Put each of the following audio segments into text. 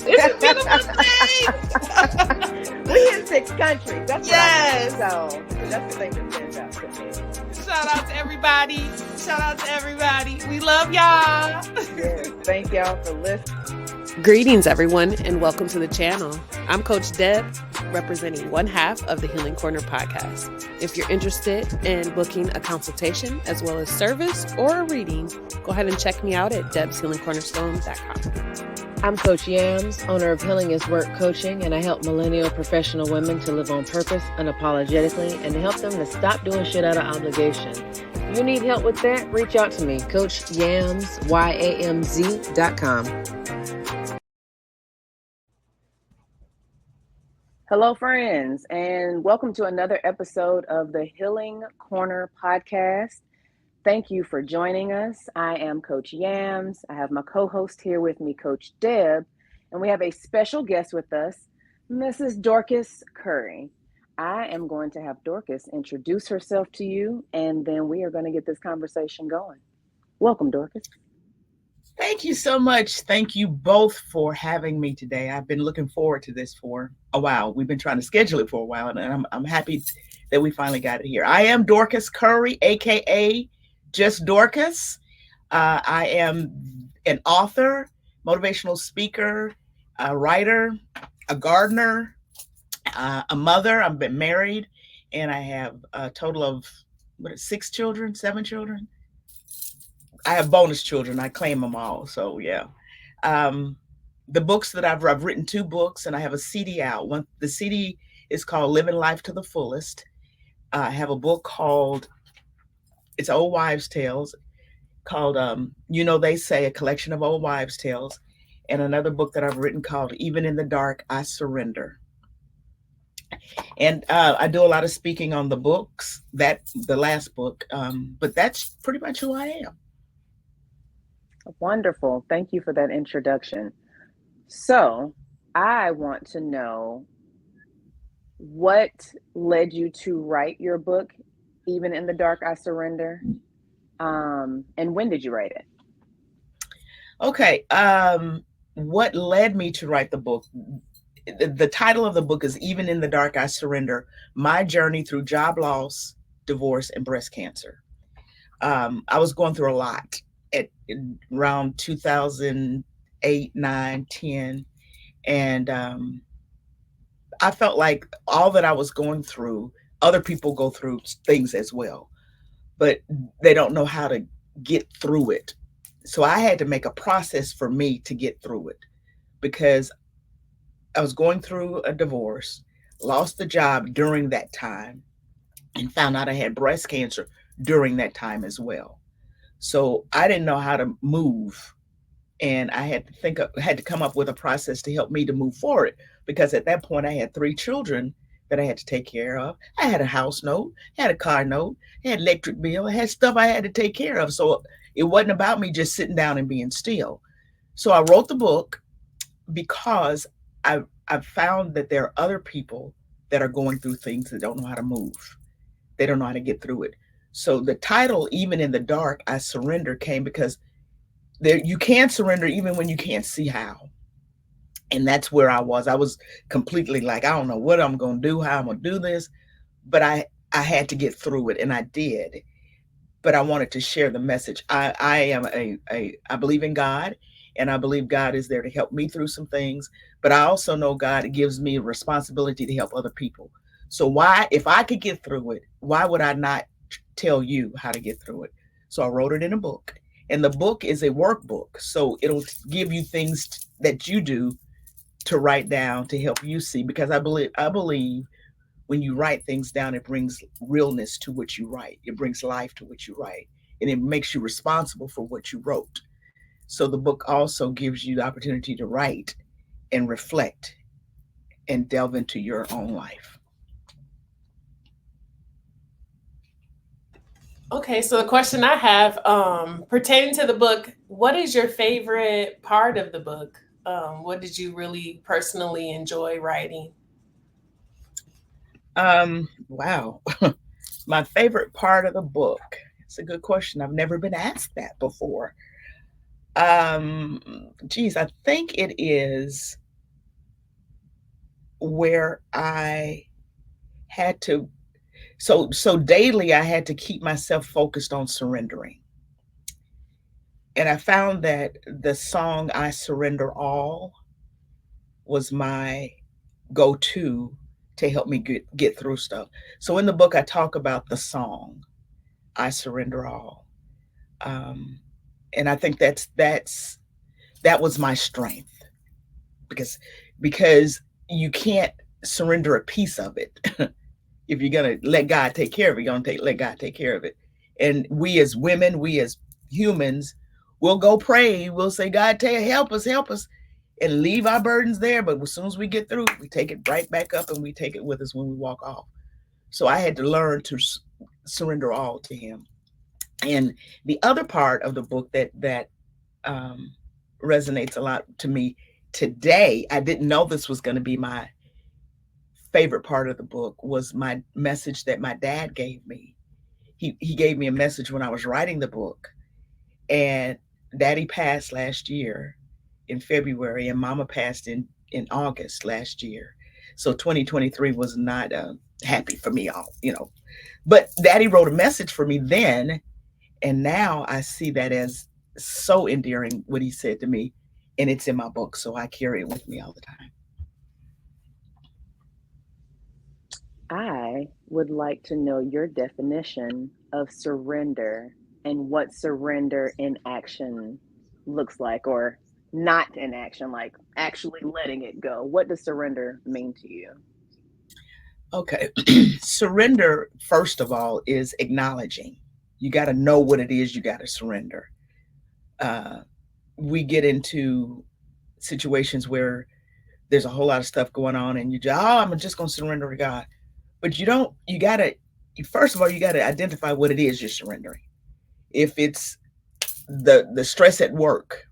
It's a beautiful day. We in 6 countries. That's Yes. what I mean. So that's the thing that stands out to me. Shout out to everybody. Shout out to everybody. We love y'all. Yes, thank y'all for listening. Greetings, everyone, and welcome to the channel. I'm Coach Deb, representing one half of the Healing Corner podcast. If you're interested in booking a consultation as well as service or a reading, go ahead and check me out at debshealingcornerstone.com. I'm Coach Yamz, owner of Healing is Work Coaching, and I help millennial professional women to live on purpose unapologetically and to help them to stop doing shit out of obligation. If you need help with that, reach out to me, Coach Yamz, YAMZ.com. Hello, friends, and welcome to another episode of the Healing Corner podcast. Thank you for joining us. I am Coach Yamz. I have my co-host here with me, Coach Deb, and we have a special guest with us, Mrs. Dorcas Curry. I am going to have Dorcas introduce herself to you, and then we are going to get this conversation going. Welcome, Dorcas. Thank you so much. Thank you both for having me today. I've been looking forward to this for a while. We've been trying to schedule it for a while, and I'm happy that we finally got it here. I am Dorcas Curry, aka Just Dorcas. I am an author, motivational speaker, a writer, a gardener, a mother. I've been married, and I have a total of 7 children. I have bonus children. I claim them all. So yeah. The books that I've written 2 books, and I have a CD out. The CD is called Living Life to the Fullest. I have a book called, it's Old Wives' Tales, called They Say, a collection of old wives' tales, and another book that I've written called Even in the Dark, I Surrender. And I do a lot of speaking on the books, the last book, but that's pretty much who I am. Wonderful. Thank you for that introduction. So I want to know what led you to write your book, Even in the Dark, I Surrender, and when did you write it? Okay. What led me to write the book? The title of the book is Even in the Dark, I Surrender, My Journey Through Job Loss, Divorce, and Breast Cancer. I was going through a lot at around 2008, 9, 10. And I felt like all that I was going through, other people go through things as well, but they don't know how to get through it. So I had to make a process for me to get through it, because I was going through a divorce, lost the job during that time, and found out I had breast cancer during that time as well. So I didn't know how to move, and I had to come up with a process to help me to move forward, because at that point I had 3 children that I had to take care of. I had a house note, had a car note, had electric bill, I had stuff I had to take care of. So it wasn't about me just sitting down and being still. So I wrote the book because I've found that there are other people that are going through things that don't know how to move. They don't know how to get through it. So the title, Even in the Dark, I Surrender, came because you can surrender even when you can't see how. And that's where I was. I was completely like, I don't know what I'm going to do, how I'm going to do this. But I had to get through it, and I did. But I wanted to share the message. I believe in God, and I believe God is there to help me through some things. But I also know God gives me a responsibility to help other people. So if I could get through it, why would I not tell you how to get through it? So I wrote it in a book, and the book is a workbook. So it'll give you things that you do to write down to help you see, because I believe when you write things down, it brings realness to what you write. It brings life to what you write, and it makes you responsible for what you wrote. So the book also gives you the opportunity to write and reflect and delve into your own life. Okay, so the question I have pertaining to the book, what is your favorite part of the book? What did you really personally enjoy writing? Wow. My favorite part of the book. It's a good question. I've never been asked that before. I think it is where I had to, so daily I had to keep myself focused on surrendering. And I found that the song I Surrender All was my go to help me get through stuff. So in the book, I talk about the song I Surrender All. Um, and I think that was my strength, because because you can't surrender a piece of it. If you're gonna let God take care of it, you're gonna let God take care of it. And we as women, we as humans, we'll go pray. We'll say, God, help us, and leave our burdens there. But as soon as we get through, we take it right back up and we take it with us when we walk off. So I had to learn to surrender all to Him. And the other part of the book that um, resonates a lot to me today, I didn't know this was going to be my favorite part of the book, was my message that my dad gave me. He gave me a message when I was writing the book, and Daddy passed last year in February, and Mama passed in August last year. So 2023 was not happy for me, all. But Daddy wrote a message for me then, and now I see that as so endearing, what he said to me, and it's in my book, so I carry it with me all the time. I would like to know your definition of surrender and what surrender in action looks like, or not in action, like actually letting it go. What does surrender mean to you? Okay. Surrender, first of all, is acknowledging. You got to know what it is you got to surrender. Uh, we get into situations where there's a whole lot of stuff going on, and you just, oh, I'm just going to surrender to God. But you don't, you got to, first of all, you got to identify what it is you're surrendering. If it's the stress at work,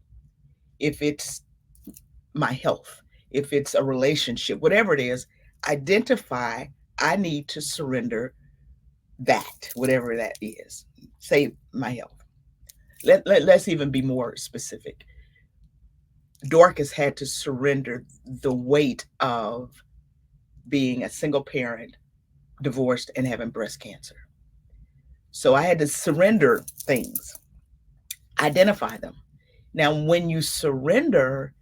if it's my health, if it's a relationship, whatever it is, identify, I need to surrender that, whatever that is. Say my health. Let's even be more specific. Dorcas had to surrender the weight of being a single parent, divorced, and having breast cancer. So I had to surrender things, identify them. Now, when you surrender,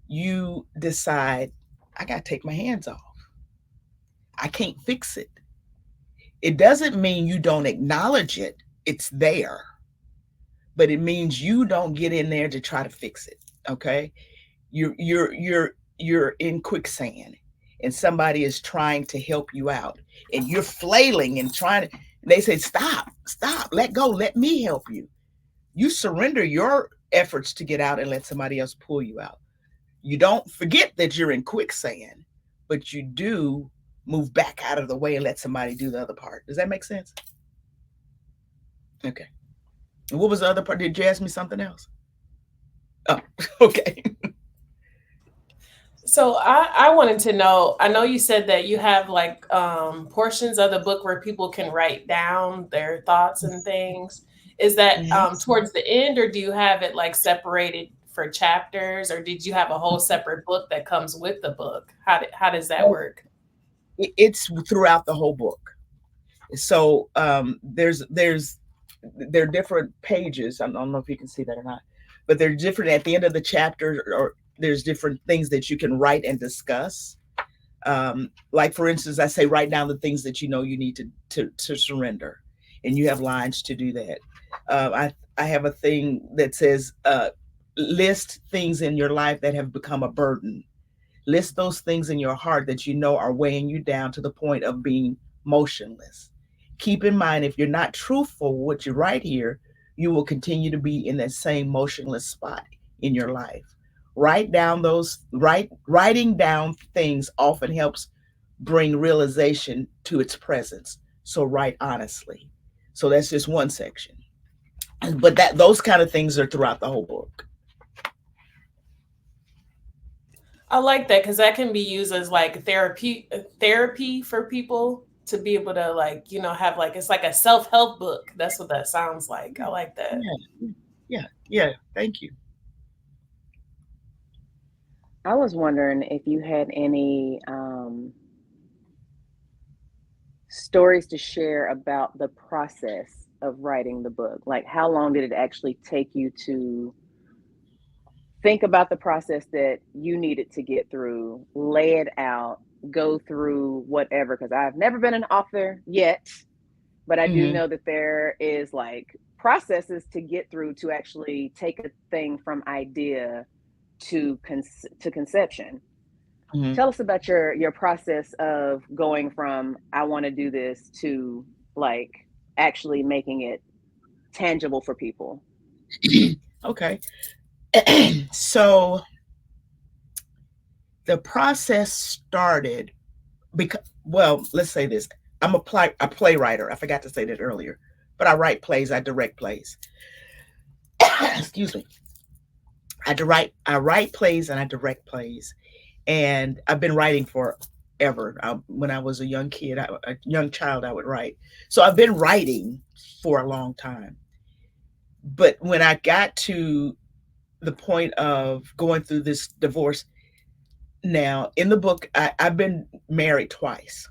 you decide, I got to take my hands off. I can't fix it. It doesn't mean you don't acknowledge it. It's there. But it means you don't get in there to try to fix it. Okay? You're in quicksand, and somebody is trying to help you out, and you're flailing and trying to, they say, stop, let go, let me help you. You surrender your efforts to get out and let somebody else pull you out. You don't forget that you're in quicksand, but you do move back out of the way and let somebody do the other part. Does that make sense? Okay. And what was the other part? Did you ask me something else? Oh, okay. So I wanted to know, I know you said that you have like portions of the book where people can write down their thoughts and things. Is that Mhm. towards the end, or do you have it like separated for chapters, or did you have a whole separate book that comes with the book? How does that work? It's throughout the whole book. So there are different pages. I don't know if you can see that or not, but they're different at the end of the chapter, or there's different things that you can write and discuss. Like for instance, I say, write down the things that you know you need to surrender, and you have lines to do that. I have a thing that says, list things in your life that have become a burden. List those things in your heart that you know are weighing you down to the point of being motionless. Keep in mind, if you're not truthful with what you write here, you will continue to be in that same motionless spot in your life. Writing down things often helps bring realization to its presence. So write honestly. So that's just one section. But that those kind of things are throughout the whole book. I like that because that can be used as like therapy for people to be able to like, have like, it's like a self-help book. That's what that sounds like. I like that. Yeah, yeah, yeah. Thank you. I was wondering if you had any stories to share about the process of writing the book. Like, how long did it actually take you to think about the process that you needed to get through, lay it out, go through whatever? Because I've never been an author yet, but I do Mm-hmm. know that there is like processes to get through to actually take a thing from idea to conception. Mm-hmm. Tell us about your process of going from I want to do this to like actually making it tangible for people. Okay. So the process started because, well, let's say this. I'm a playwright. I forgot to say that earlier, but I write plays. I direct plays. Excuse me. I write plays and I direct plays, and I've been writing forever. When I was a young kid, a young child, I would write. So I've been writing for a long time. But when I got to the point of going through this divorce, now in the book, I've been married twice.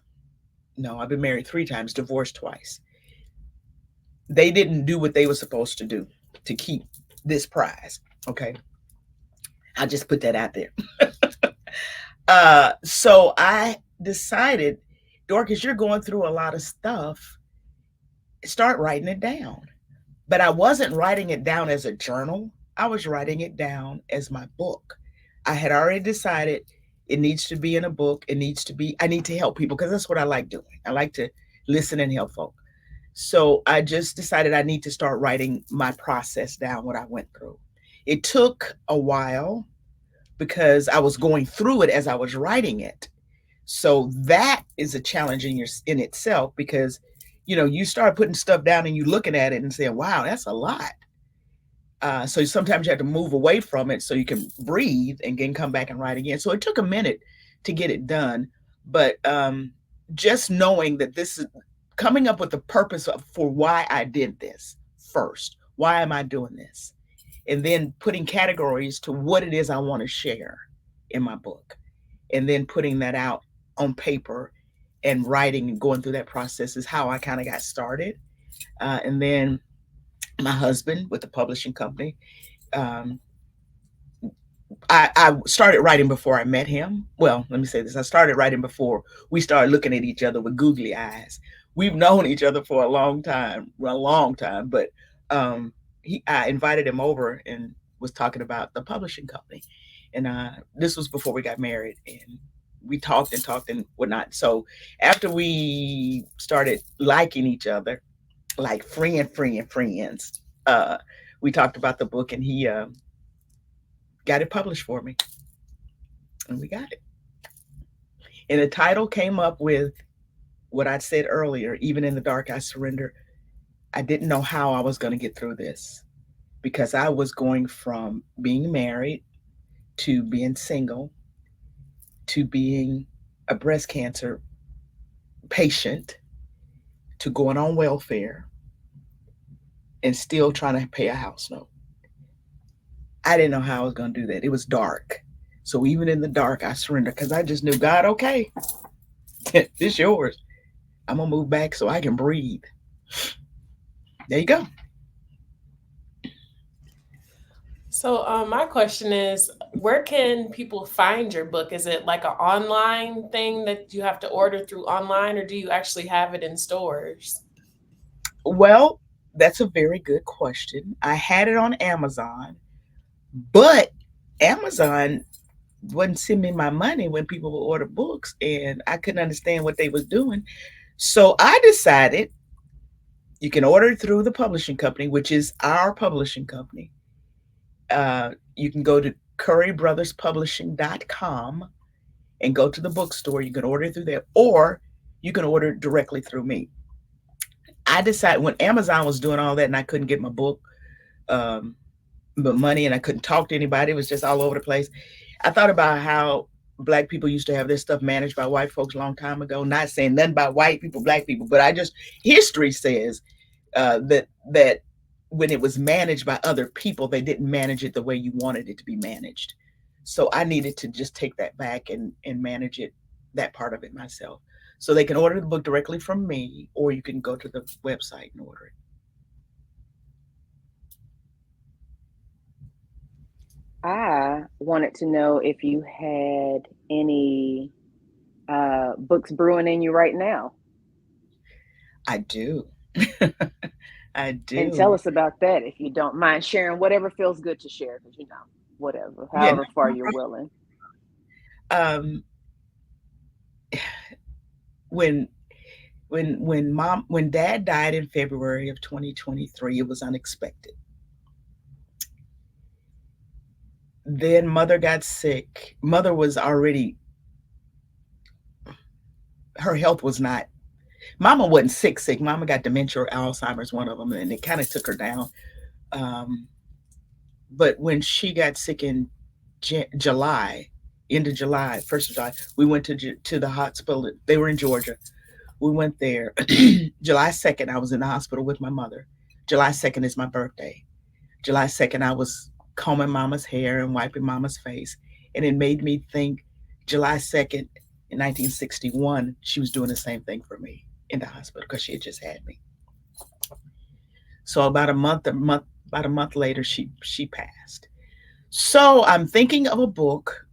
No, I've been married 3 times, divorced twice. They didn't do what they were supposed to do to keep this prize. Okay. I'll just put that out there. So I decided, Dorcas, you're going through a lot of stuff. Start writing it down. But I wasn't writing it down as a journal. I was writing it down as my book. I had already decided it needs to be in a book. I need to help people because that's what I like doing. I like to listen and help folk. So I just decided I need to start writing my process down, what I went through. It took a while because I was going through it as I was writing it. So that is a challenge in itself because you start putting stuff down and you looking at it and saying, "Wow, that's a lot." So sometimes you have to move away from it so you can breathe and then come back and write again. So it took a minute to get it done, but just knowing that this is coming up with the purpose for why I did this first. Why am I doing this? And then putting categories to what it is I want to share in my book, and then putting that out on paper and writing and going through that process is how I kind of got started. And then my husband with the publishing company, um, I started writing before I met him. Well, let me say this. I started writing before we started looking at each other with googly eyes. We've known each other for a long time, but I invited him over and was talking about the publishing company. And this was before we got married, and we talked and whatnot. So after we started liking each other, like friends, we talked about the book, and he got it published for me, and we got it. And the title came up with what I said earlier. Even in the dark, I surrender. I didn't know how I was going to get through this because I was going from being married to being single to being a breast cancer patient to going on welfare and still trying to pay a house note. I didn't know how I was going to do that. It was dark. So even in the dark, I surrendered because I just knew, God, okay, it's yours. I'm going to move back so I can breathe. There you go. So my question is, where can people find your book? Is it like an online thing that you have to order through online, or do you actually have it in stores? Well, that's a very good question. I had it on Amazon, but Amazon wouldn't send me my money when people would order books, and I couldn't understand what they was doing. So I decided you can order it through the publishing company, which is our publishing company. You can go to currybrotherspublishing.com and go to the bookstore. You can order it through there, or you can order it directly through me. I decided when Amazon was doing all that and I couldn't get my book, um, but money, and I couldn't talk to anybody. It was just all over the place. I thought about how Black people used to have their stuff managed by white folks a long time ago. Not saying nothing about white people, Black people, but history says that when it was managed by other people, they didn't manage it the way you wanted it to be managed. So I needed to just take that back and manage it, that part of it myself. So they can order the book directly from me, or you can go to the website and order it. I wanted to know if you had any books brewing in you right now. I do. I And tell do. us about that if you don't mind sharing whatever feels good to share, because whatever, Yeah. however far you're willing. Um, when when dad died in February of 2023, it was unexpected. Then mother got sick. Mother was already, her health was not, mama wasn't sick. Mama got dementia or Alzheimer's, one of them, and it kind of took her down. Um, but when she got sick in July, end of July, 1st of July, we went to the hospital. They were in Georgia. We went there. July 2nd, I was in the hospital with my mother. July 2nd is my birthday. July 2nd, I was combing mama's hair and wiping mama's face. And it made me think July 2nd in 1961, she was doing the same thing for me in the hospital because she had just had me. So about a month later, she passed. So I'm thinking of a book,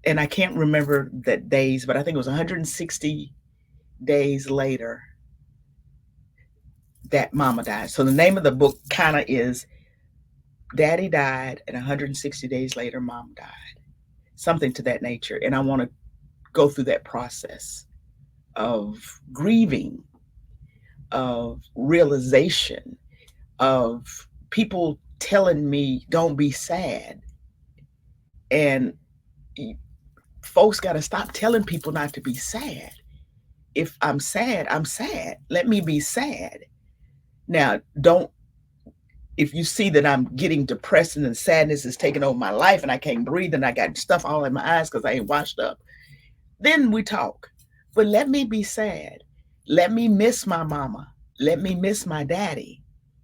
and I can't remember the days, but I think it was 160 days later that mama died. So the name of the book kind of is Daddy Died, and 160 days later, Mom died. Something to that nature. And I want to go through that process of grieving, of realization, of people telling me, don't be sad. And folks got to stop telling people not to be sad. If I'm sad, I'm sad. Let me be sad. Now, don't, if you see that I'm getting depressed and the sadness is taking over my life and I can't breathe and I got stuff all in my eyes because I ain't washed up, then we talk. But let me be sad. Let me miss my mama. Let me miss my daddy.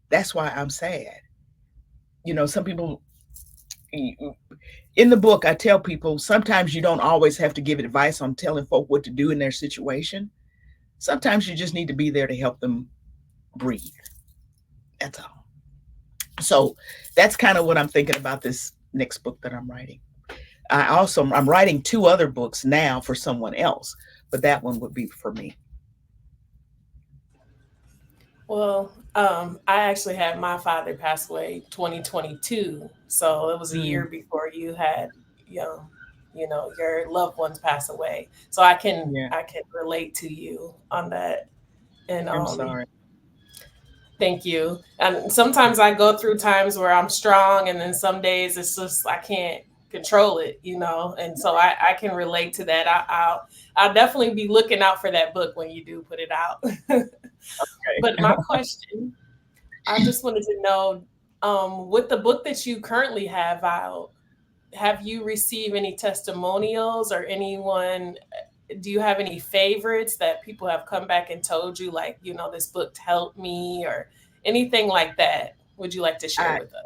That's why I'm sad. You know, some people, in the book, I tell people sometimes you don't always have to give advice on telling folk what to do in their situation. Sometimes you just need to be there to help them breathe. That's all. So that's kind of what I'm thinking about this next book that I'm writing. I'm writing 2 other books now for someone else, but that one would be for me. Well, I actually had my father pass away 2022, so it was a year before you had, your loved ones pass away. So I can relate to you on that. And I'm sorry. thank you. And sometimes I go through times where I'm strong, and then some days it's just I can't control it, And so I can relate to that. I'll definitely be looking out for that book when you do put it out. Okay. But my question, I just wanted to know, with the book that you currently have out, have you received any testimonials or anyone? Do you have any favorites that people have come back and told you, like, this book helped me or anything like that? Would you like to share with us?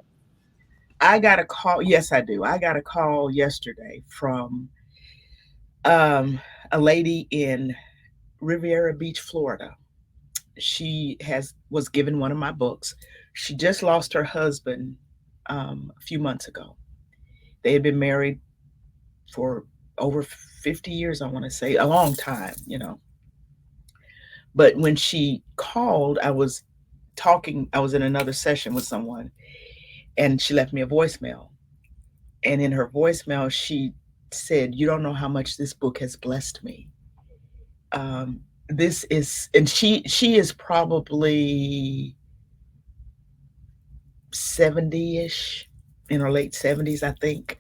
I got a call. Yes, I do. I got a call yesterday from a lady in Riviera Beach, Florida. She was given one of my books. She just lost her husband a few months ago. They had been married for over 50 years, I want to say, a long time, But when she called, I was in another session with someone, and she left me a voicemail. And in her voicemail, she said, "You don't know how much this book has blessed me." This is, and she is probably 70-ish, in her late 70s, I think.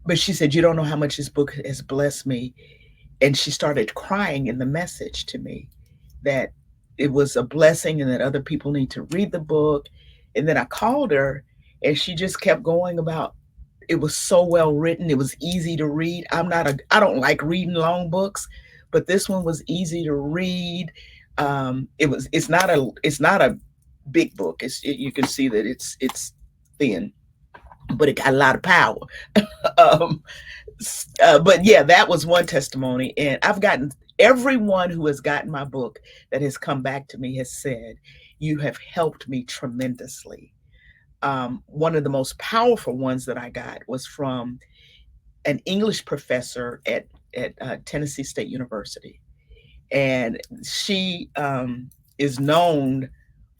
But she said, "You don't know how much this book has blessed me." And she started crying in the message to me that it was a blessing and that other people need to read the book. And then I called her, and she just kept going about, it was so well written. It was easy to read. I don't like reading long books, but this one was easy to read. It's not a big book. You can see that it's thin. but it got a lot of power. um, but yeah, that was one testimony. And I've gotten everyone who has gotten my book that has come back to me has said, you have helped me tremendously. One of the most powerful ones that I got was from an English professor at Tennessee State University. And she is known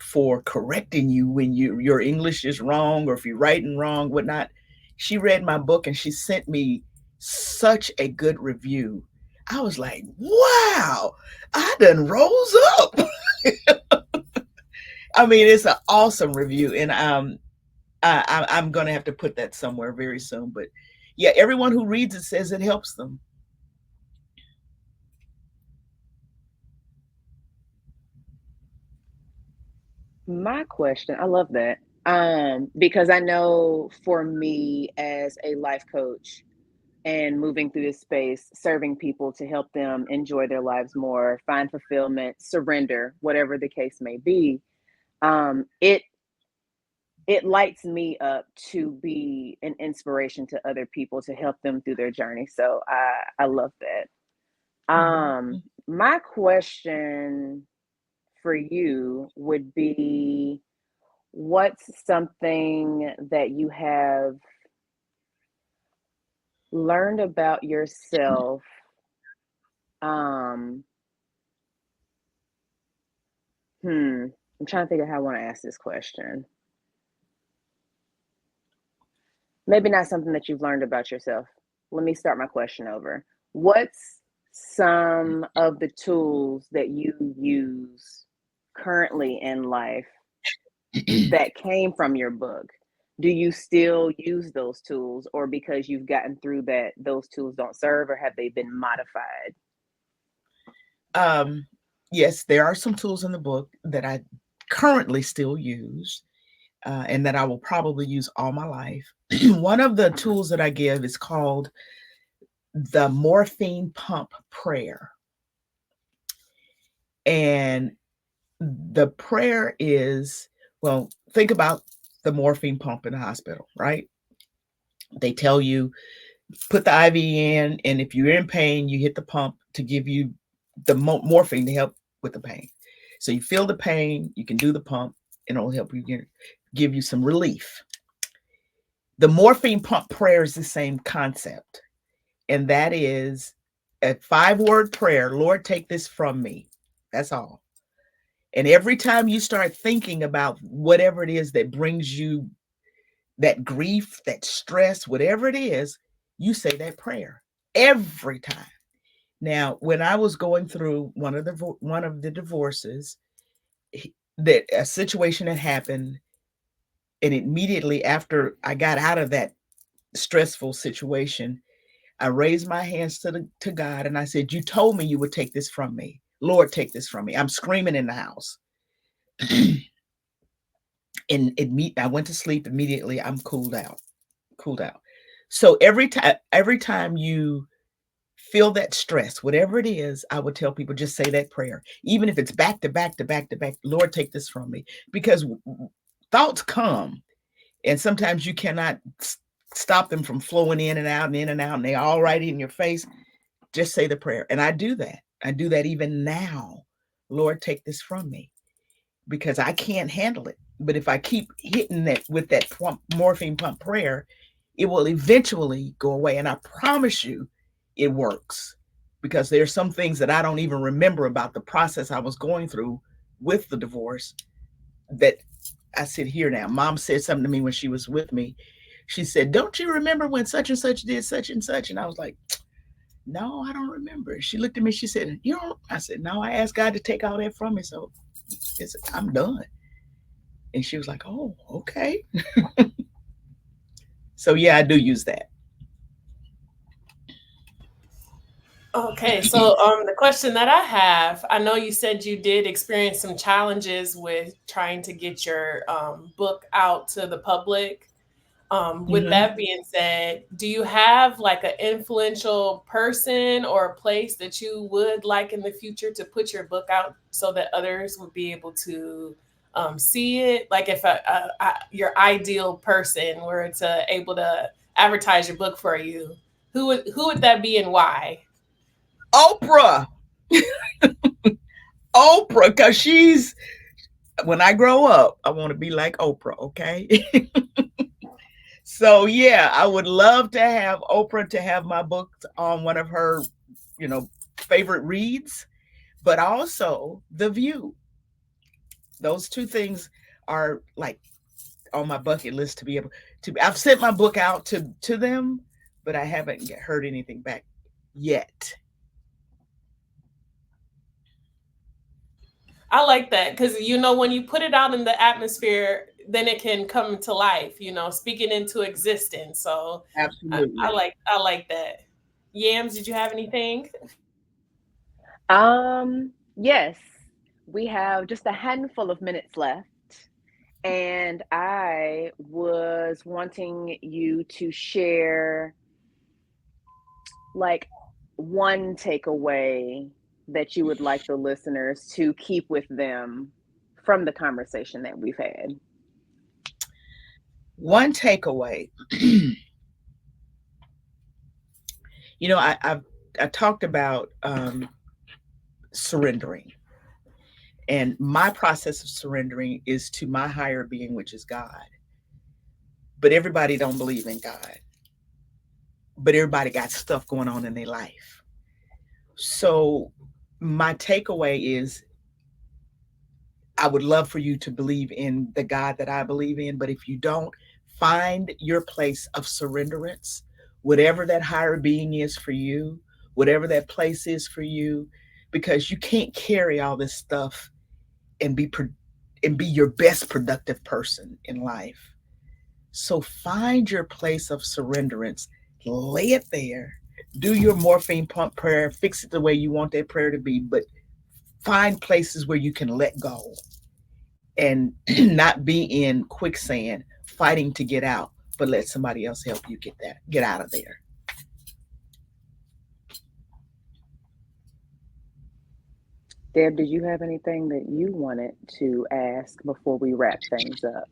for correcting you when your English is wrong or if you're writing wrong, whatnot. She read my book and she sent me such a good review. I was like, wow, I done rose up. I mean, it's an awesome review, and I'm going to have to put that somewhere very soon. But yeah, everyone who reads it says it helps them. My question, I love that. Because I know for me as a life coach and moving through this space, serving people to help them enjoy their lives more, find fulfillment, surrender, whatever the case may be, it lights me up to be an inspiration to other people to help them through their journey. So I love that. Mm-hmm. My question for you would be, what's something that you have learned about yourself um I'm trying to think of how I want to ask this question. Maybe not something that you've learned about yourself. Let me start my question over. What's some of the tools that you use currently in life that came from your book? Do you still use those tools, or because you've gotten through that, those tools don't serve, or have they been modified? Um, yes, there are some tools in the book that I currently still use, and that I will probably use all my life. One of the tools that I give is called the morphine pump prayer. And the prayer is, well, think about the morphine pump in the hospital, right? They tell you, put the IV in, and if you're in pain, you hit the pump to give you the morphine to help with the pain. So you feel the pain, you can do the pump, and it'll help you give you some relief. The morphine pump prayer is the same concept, and that is a 5-word prayer. Lord, take this from me. That's all. And every time you start thinking about whatever it is that brings you that grief, that stress, whatever it is, you say that prayer every time. Now, when I was going through one of the divorces, that a situation had happened, and immediately after I got out of that stressful situation, I raised my hands to God and I said, "You told me you would take this from me. Lord, take this from me." I'm screaming in the house. And I went to sleep immediately. I'm cooled out. So every time you feel that stress, whatever it is, I would tell people, just say that prayer, even if it's back to back to back to back. Lord, take this from me, because thoughts come, and sometimes you cannot stop them from flowing in and out and in and out, and they're all right in your face. Just say the prayer, and I do that. I do that even now. Lord, take this from me, because I can't handle it. But if I keep hitting that with that morphine pump prayer, it will eventually go away. And I promise you, it works, because there's some things that I don't even remember about the process I was going through with the divorce that I sit here now. Mom said something to me when she was with me. She said, "Don't you remember when such and such did such and such?" And I was like, "No, I don't remember." She looked at me. She said, "You don't?" I said, "No, I asked God to take all that from me. So I'm done." And she was like, "Oh, okay." So yeah, I do use that. Okay, so the question that I have, I know you said you did experience some challenges with trying to get your book out to the public. With Mm-hmm. that being said, do you have like an influential person or a place that you would like in the future to put your book out so that others would be able to see it? Like if your ideal person were to able to advertise your book for you, who would that be and why? Oprah. Oprah, because when I grow up, I want to be like Oprah, okay? So yeah, I would love to have Oprah to have my book on one of her, favorite reads, but also The View. Those two things are like on my bucket list to be able to. I've sent my book out to them, but I haven't heard anything back yet. I like that because when you put it out in the atmosphere, then it can come to life. Speaking into existence. So I Absolutely. like that. Yams, did you have anything? Yes, we have just a handful of minutes left, and I was wanting you to share like one takeaway that you would like the listeners to keep with them from the conversation that we've had. One takeaway. I talked about surrendering, and my process of surrendering is to my higher being, which is God. But everybody don't believe in God. But everybody got stuff going on in their life. So my takeaway is I would love for you to believe in the God that I believe in, but if you don't, find your place of surrenderance, whatever that higher being is for you, whatever that place is for you, because you can't carry all this stuff and be your best productive person in life. So find your place of surrenderance, lay it there, do your morphine pump prayer, fix it the way you want that prayer to be, but find places where you can let go and not be in quicksand fighting to get out, but let somebody else help you get out of there. Deb, did you have anything that you wanted to ask before we wrap things up?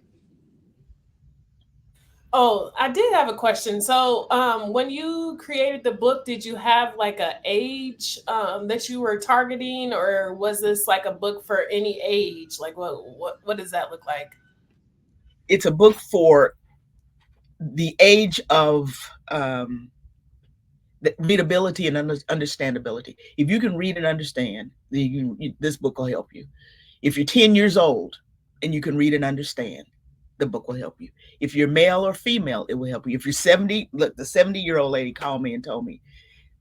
Oh, I did have a question. So, when you created the book, did you have like a age that you were targeting, or was this like a book for any age? Like, what does that look like? It's a book for the age of the readability and understandability. If you can read and understand, this book will help you. If you're 10 years old and you can read and understand, the book will help you. If you're male or female, it will help you. If you're 70, look, the 70-year-old lady called me and told me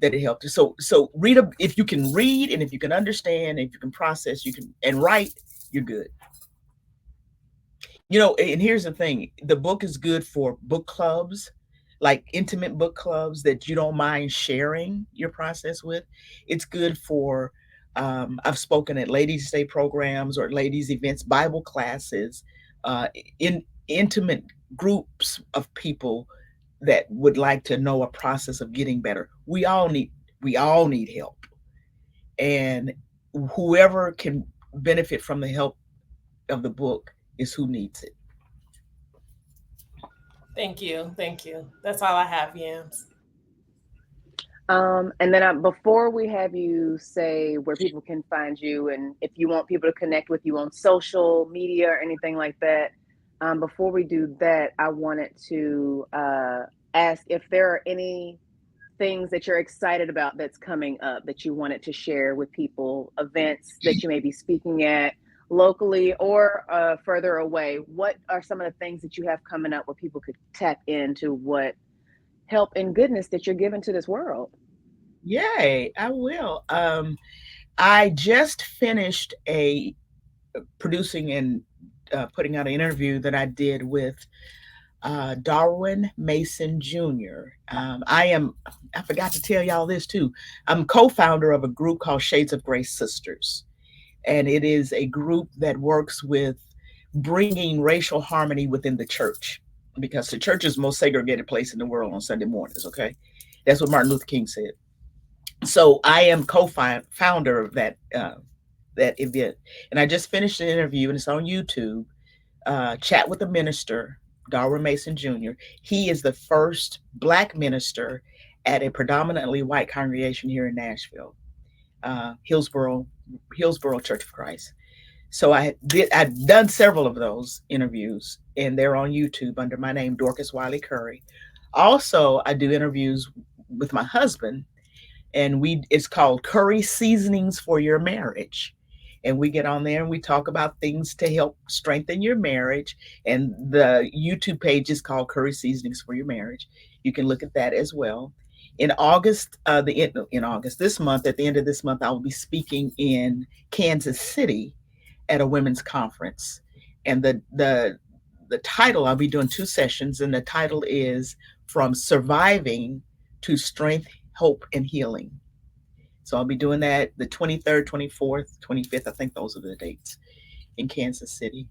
that it helped her. So if you can read and if you can understand, and if you can process, and write, you're good. And here's the thing, the book is good for book clubs, like intimate book clubs that you don't mind sharing your process with. It's good for, I've spoken at ladies' day programs or ladies' events, Bible classes, in intimate groups of people that would like to know a process of getting better. We all need help. And whoever can benefit from the help of the book is who needs it. Thank you, thank you. That's all I have, Yams. And then before we have you say where people can find you, and if you want people to connect with you on social media or anything like that, before we do that, I wanted to ask if there are any things that you're excited about that's coming up that you wanted to share with people, events that you may be speaking at locally or further away. What are some of the things that you have coming up where people could tap into what help and goodness that you're giving to this world? Yay, I will. I just finished producing and putting out an interview that I did with Darwin Mason Jr. I forgot to tell y'all this too. I'm co-founder of a group called Shades of Grace Sisters. And it is a group that works with bringing racial harmony within the church, because the church is the most segregated place in the world on Sunday mornings, okay? That's what Martin Luther King said. So I am co-founder of that that event. And I just finished an interview, and it's on YouTube. Chat with the minister, Darwin Mason Jr. He is the first Black minister at a predominantly white congregation here in Nashville, Hillsboro Church of Christ. So I've done several of those interviews, and they're on YouTube under my name, Dorcas Wiley Curry. Also, I do interviews with my husband, and it's called Curry Seasonings for Your Marriage. And we get on there and we talk about things to help strengthen your marriage. And the YouTube page is called Curry Seasonings for Your Marriage. You can look at that as well. In August, this month, at the end of this month, I will be speaking in Kansas City at a women's conference. And the title, I'll be doing 2 sessions, and the title is From Surviving to Strength, Hope, and Healing. So I'll be doing that the 23rd, 24th, 25th. I think those are the dates in Kansas City.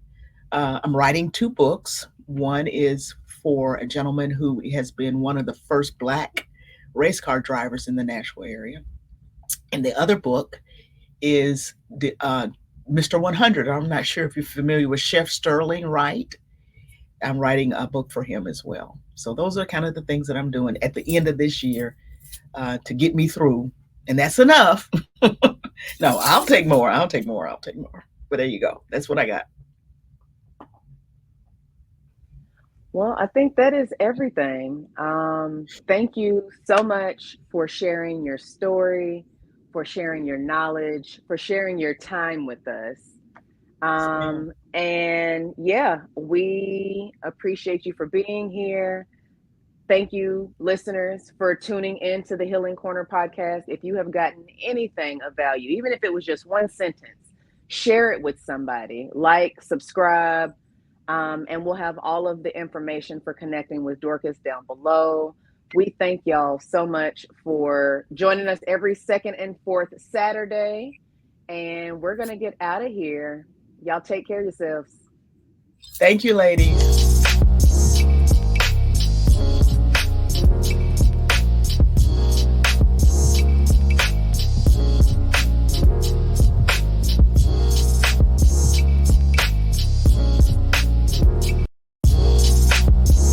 I'm writing 2 books. One is for a gentleman who has been one of the first Black race car drivers in the Nashville area. And the other book is the Mr. 100. I'm not sure if you're familiar with Chef Sterling Wright. I'm writing a book for him as well. So those are kind of the things that I'm doing at the end of this year to get me through. And that's enough. No, I'll take more. But there you go. That's what I got. Well, I think that is everything. Thank you so much for sharing your story, for sharing your knowledge, for sharing your time with us. And yeah, we appreciate you for being here. Thank you, listeners, for tuning in to the Healing Corner podcast. If you have gotten anything of value, even if it was just one sentence, share it with somebody, like, subscribe, and we'll have all of the information for connecting with Dorcas down below. We thank y'all so much for joining us every second and fourth Saturday, and we're going to get out of here. Y'all take care of yourselves. Thank you, ladies.